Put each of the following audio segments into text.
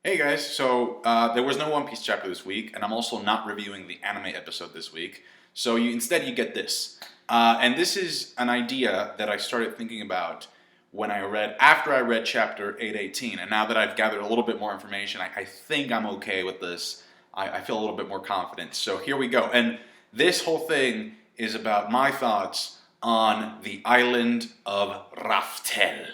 Hey guys, there was no One Piece chapter this week, and I'm also not reviewing the anime episode this week. So instead you get this, and this is an idea that I started thinking about after I read chapter 818, and now that I've gathered a little bit more information, I think I'm okay with this. I feel a little bit more confident. So here we go, and this whole thing is about my thoughts on the island of Raftel,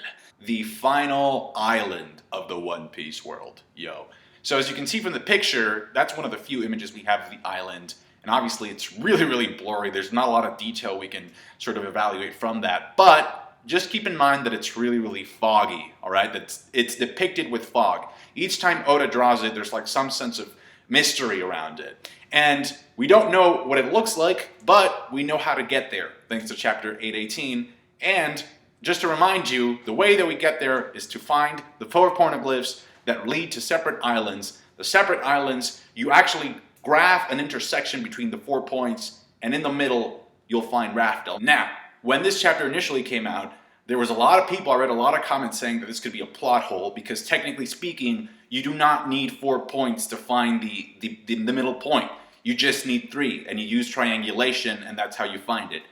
the final island of the One Piece world, yo. So as you can see from the picture, that's one of the few images we have of the island. And obviously it's really, really blurry. There's not a lot of detail we can sort of evaluate from that. But just keep in mind that it's really, really foggy, all right? It's depicted with fog. Each time Oda draws it, there's like some sense of mystery around it. And we don't know what it looks like, but we know how to get there, thanks to chapter 818. And just to remind you, the way that we get there is to find the 4 poneglyphs that lead to separate islands. The separate islands, you actually graph an intersection between the 4 points, and in the middle, you'll find Raftel. Now, when this chapter initially came out, there was a lot of people, I read a lot of comments saying that this could be a plot hole, because technically speaking, you do not need 4 points to find the middle point. You just need 3, and you use triangulation, and that's how you find it.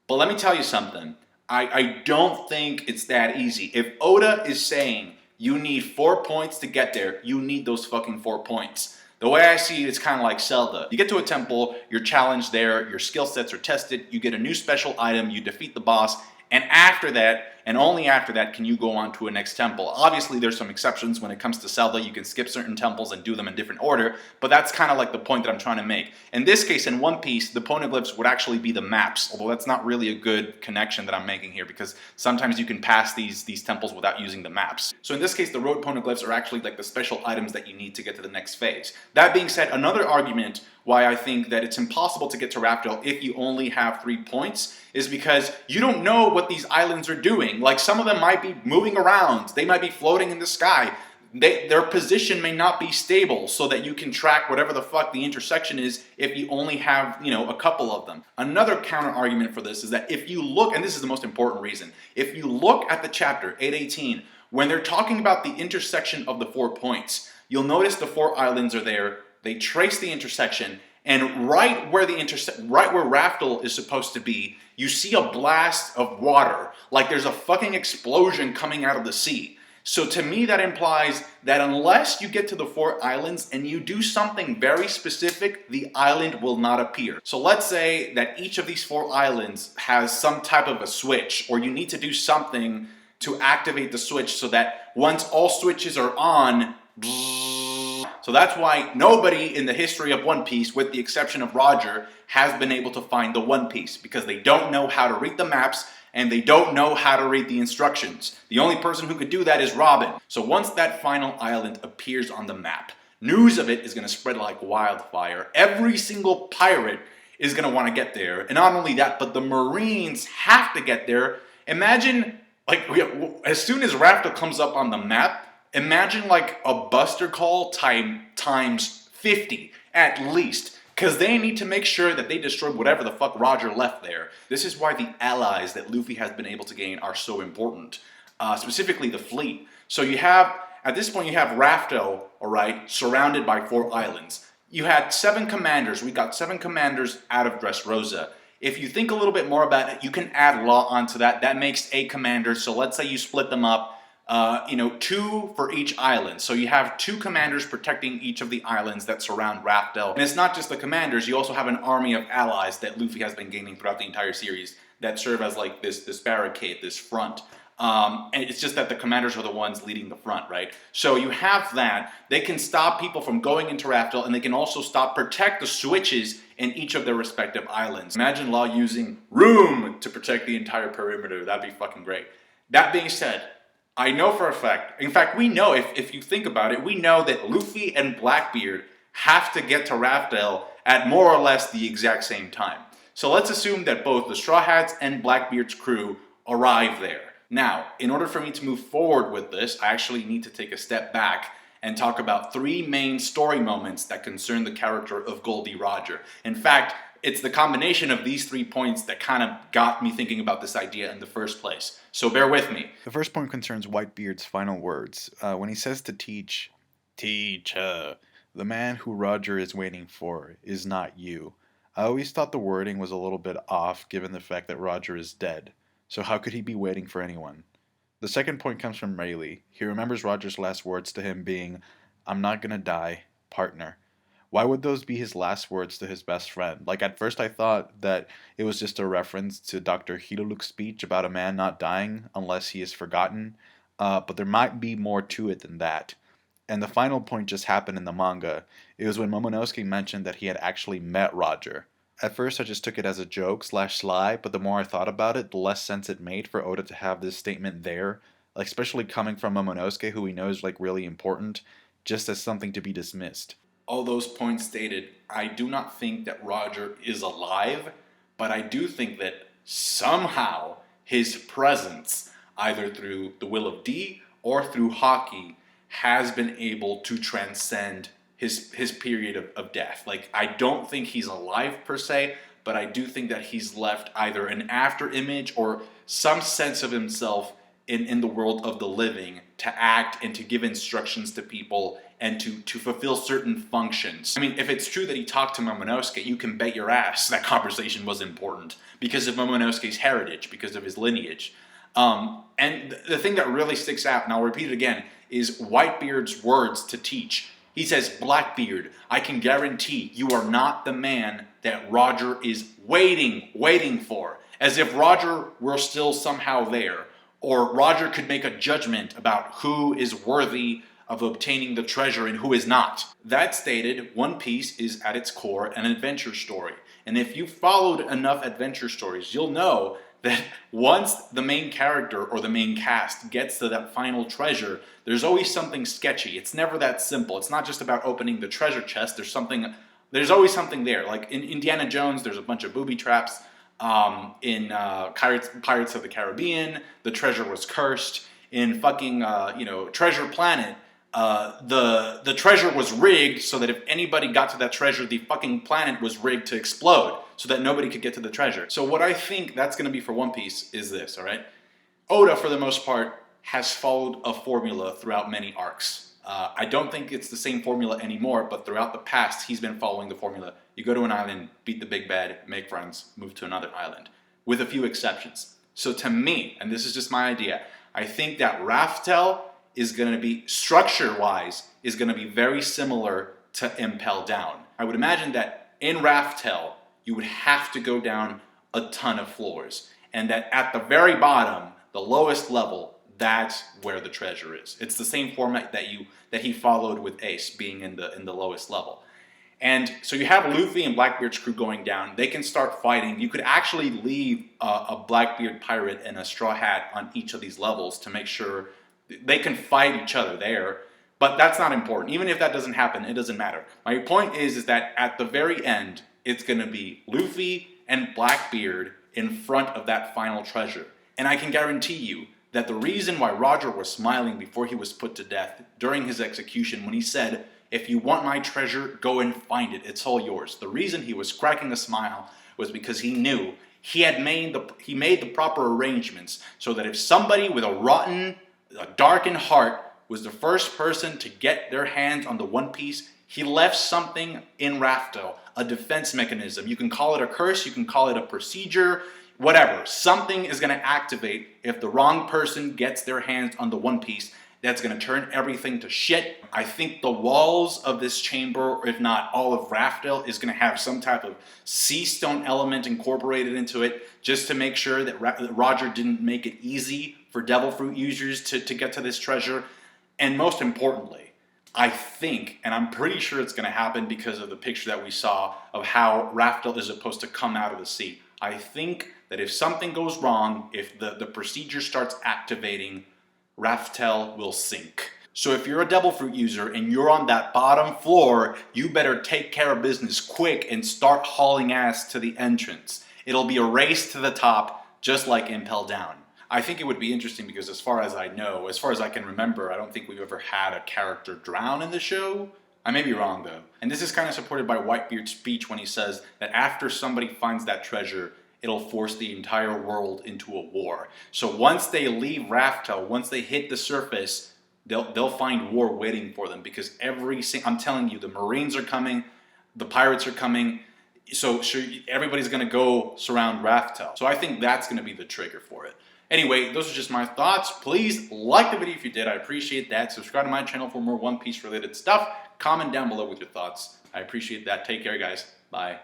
But let me tell you something. I don't think it's that easy. If Oda is saying you need 4 points to get there, you need those fucking 4 points. The way I see it, it's kind of like Zelda. You get to a temple, you're challenged there, your skill sets are tested, you get a new special item, you defeat the boss, and after that, and only after that, can you go on to a next temple. Obviously, there's some exceptions when it comes to Zelda. You can skip certain temples and do them in different order, but that's kind of like the point that I'm trying to make. In this case, in One Piece, the poneglyphs would actually be the maps, although that's not really a good connection that I'm making here, because sometimes you can pass these temples without using the maps. So in this case, the road poneglyphs are actually like the special items that you need to get to the next phase. That being said, another argument why I think that it's impossible to get to Raftel if you only have 3 points is because you don't know what these islands are doing. Like, some of them might be moving around, they might be floating in the sky. Their position may not be stable so that you can track whatever the fuck the intersection is if you only have, a couple of them. Another counter argument for this is that if you look, and this is the most important reason, if you look at the chapter 818, when they're talking about the intersection of the 4 points, you'll notice the 4 islands are there. They trace the intersection, and right where Raftel is supposed to be, you see a blast of water, like there's a fucking explosion coming out of the sea. So to me, that implies that unless you get to the 4 islands and you do something very specific, the island will not appear. So let's say that each of these 4 islands has some type of a switch, or you need to do something to activate the switch so that once all switches are on, so that's why nobody in the history of One Piece, with the exception of Roger, has been able to find the One Piece, because they don't know how to read the maps and they don't know how to read the instructions. The only person who could do that is Robin. So once that final island appears on the map, news of it is going to spread like wildfire. Every single pirate is going to want to get there. And not only that, but the Marines have to get there. Imagine, like, as soon as Raftel comes up on the map, imagine like a buster call times 50 at least, because they need to make sure that they destroy whatever the fuck Roger left there. This is why the allies that Luffy has been able to gain are so important, specifically the fleet. So at this point you have Raftel, alright, surrounded by 4 islands. You had 7 commanders. We got 7 commanders out of Dressrosa. If you think a little bit more about it, you can add Law onto that. That makes 8 commanders. So let's say you split them up. 2 for each island. So you have 2 commanders protecting each of the islands that surround Raftel. And it's not just the commanders, you also have an army of allies that Luffy has been gaining throughout the entire series that serve as like this barricade, this front. And it's just that the commanders are the ones leading the front, right? So you have that. They can stop people from going into Raftel, and they can also protect the switches in each of their respective islands. Imagine Law using Room to protect the entire perimeter. That'd be fucking great. That being said, I know for a fact, in fact we know, if you think about it, we know that Luffy and Blackbeard have to get to Raftel at more or less the exact same time. So let's assume that both the Straw Hats and Blackbeard's crew arrive there. Now, in order for me to move forward with this, I actually need to take a step back and talk about 3 main story moments that concern the character of Goldie Roger. In fact, it's the combination of these 3 points that kind of got me thinking about this idea in the first place. So bear with me. The first point concerns Whitebeard's final words. When he says to teach Teacher, the man who Roger is waiting for is not you. I always thought the wording was a little bit off given the fact that Roger is dead. So how could he be waiting for anyone? The second point comes from Rayleigh. He remembers Roger's last words to him being, "I'm not gonna die, partner." Why would those be his last words to his best friend? Like, at first I thought that it was just a reference to Dr. Hiruluk's speech about a man not dying unless he is forgotten, but there might be more to it than that. And the final point just happened in the manga. It was when Momonosuke mentioned that he had actually met Roger. At first I just took it as a joke slash sly, but the more I thought about it, the less sense it made for Oda to have this statement there, like especially coming from Momonosuke, who we know is like really important, just as something to be dismissed. All those points stated, I do not think that Roger is alive, but I do think that somehow his presence, either through the will of D or through Haki, has been able to transcend his period of death. Like, I don't think he's alive per se, but I do think that he's left either an after image or some sense of himself in the world of the living to act and to give instructions to people and to fulfill certain functions. I mean, if it's true that he talked to Momonosuke, you can bet your ass that conversation was important because of Momonosuke's heritage, because of his lineage. And the thing that really sticks out, and I'll repeat it again, is Whitebeard's words to Teach. He says, "Blackbeard, I can guarantee you are not the man that Roger is waiting for." As if Roger were still somehow there, or Roger could make a judgment about who is worthy of obtaining the treasure and who is not. That stated, One Piece is at its core an adventure story. And if you've followed enough adventure stories, you'll know that once the main character or the main cast gets to that final treasure, there's always something sketchy. It's never that simple. It's not just about opening the treasure chest. There's always something there. Like in Indiana Jones, there's a bunch of booby traps. In Pirates of the Caribbean, the treasure was cursed. In fucking Treasure Planet, the treasure was rigged so that if anybody got to that treasure, the fucking planet was rigged to explode so that nobody could get to the treasure. So what I think that's going to be for One Piece is this, all right? Oda, for the most part, has followed a formula throughout many arcs. I don't think it's the same formula anymore, but throughout the past, he's been following the formula. You go to an island, beat the big bad, make friends, move to another island, with a few exceptions. So to me, and this is just my idea, I think that Raftel is going to be, structure-wise, is going to be very similar to Impel Down. I would imagine that in Raftel, you would have to go down a ton of floors, and that at the very bottom, the lowest level, that's where the treasure is. It's the same format that he followed with Ace, being in the lowest level. And so you have Luffy and Blackbeard's crew going down. They can start fighting. You could actually leave a Blackbeard pirate and a Straw Hat on each of these levels to make sure they can fight each other there. But that's not important. Even if that doesn't happen, it doesn't matter. My point is that at the very end, it's going to be Luffy and Blackbeard in front of that final treasure. And I can guarantee you that the reason why Roger was smiling before he was put to death during his execution when he said, "If you want my treasure, go and find it. It's all yours." The reason he was cracking a smile was because he knew he made the proper arrangements so that if somebody with a darkened heart was the first person to get their hands on the One Piece, he left something in Raftel, a defense mechanism. You can call it a curse, you can call it a procedure, whatever. Something is going to activate if the wrong person gets their hands on the One Piece. That's going to turn everything to shit. I think the walls of this chamber, if not all of Raftel, is going to have some type of sea stone element incorporated into it just to make sure that Roger didn't make it easy for Devil Fruit users to get to this treasure. And most importantly, I think, and I'm pretty sure it's going to happen because of the picture that we saw of how Raftel is supposed to come out of the sea. I think that if something goes wrong, if the procedure starts activating, Raftel will sink. So if you're a Devil Fruit user and you're on that bottom floor, you better take care of business quick and start hauling ass to the entrance. It'll be a race to the top, just like Impel Down. I think it would be interesting because as far as I know, as far as I can remember, I don't think we've ever had a character drown in the show. I may be wrong though. And this is kind of supported by Whitebeard's speech when he says that after somebody finds that treasure, it'll force the entire world into a war. So once they leave Raftel, once they hit the surface, they'll find war waiting for them because I'm telling you, the Marines are coming, the pirates are coming. So sure, everybody's going to go surround Raftel. So I think that's going to be the trigger for it. Anyway, those are just my thoughts. Please like the video if you did. I appreciate that. Subscribe to my channel for more One Piece related stuff. Comment down below with your thoughts. I appreciate that. Take care, guys. Bye.